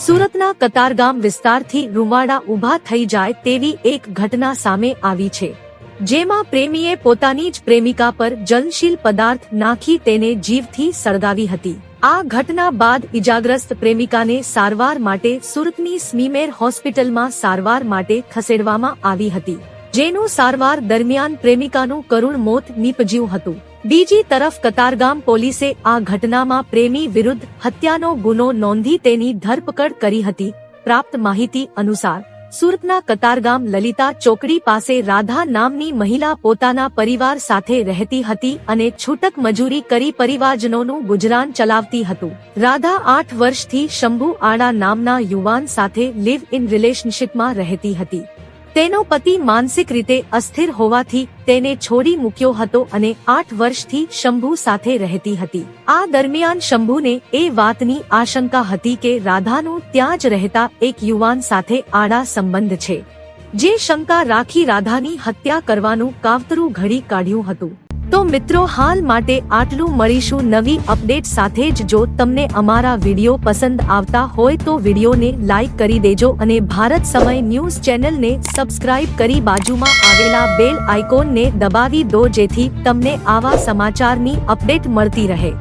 સુરતના કતારગામ વિસ્તારથી રૂવાડા ઊભા થઈ જાય તેવી એક ઘટના સામે આવી છે, જેમાં પ્રેમીએ પોતાની જ પ્રેમિકા પર જલનશીલ પદાર્થ નાખી તેને જીવથી સળગાવી હતી। આ ઘટના બાદ ઇજાગ્રસ્ત પ્રેમિકાને સારવાર માટે સુરતની સ્મીમેર હોસ્પિટલમાં સારવાર માટે ખસેડવામાં આવી હતી, જેનું સારવાર દરમિયાન પ્રેમિકાનું કરુણ મોત નીપજ્યું હતું। બીજી તરફ કતારગામ પોલીસે આ ઘટનામાં પ્રેમી વિરુદ્ધ હત્યાનો ગુનો નોંધી તેની ધરપકડ કરી હતી। પ્રાપ્ત માહિતી અનુસાર સુરતના કતારગામ લલિતા ચોકડી પાસે રાધા નામની મહિલા પોતાના પરિવાર સાથે રહેતી હતી અને છૂટક મજૂરી કરી પરિવારજનોનું ગુજરાન ચલાવતી હતું। રાધા 8 વર્ષથી શંભુ આડા નામના યુવાન સાથે લિવ ઇન રિલેશનશીપમાં રહેતી હતી। તેનો પતિ માનસિક રીતે અસ્થિર હોવાથી તેને છોડી મૂક્યો હતો અને 8 વર્ષથી શંભુ સાથે રહેતી હતી। આ દરમિયાન શંભુને એ વાતની આશંકા હતી કે રાધાનું ત્યાં જ રહેતા એક યુવાન સાથે આડા સંબંધ છે, જે શંકા રાખી રાધાની હત્યા કરવાનું કાવતરું ઘડી કાઢ્યું હતું। તો મિત્રો, હાલ માટે આટલું। મળીશું નવી અપડેટ સાથે જ। જો તમને અમારા વિડીયો પસંદ આવતા હોય તો વિડીયોને લાઈક કરી દેજો અને ભારત સમય ન્યૂઝ ચેનલને સબસ્ક્રાઇબ કરી બાજુમાં આવેલા બેલ આઇકોનને દબાવી દો, જેથી તમને આવા સમાચારની અપડેટ મળતી રહે।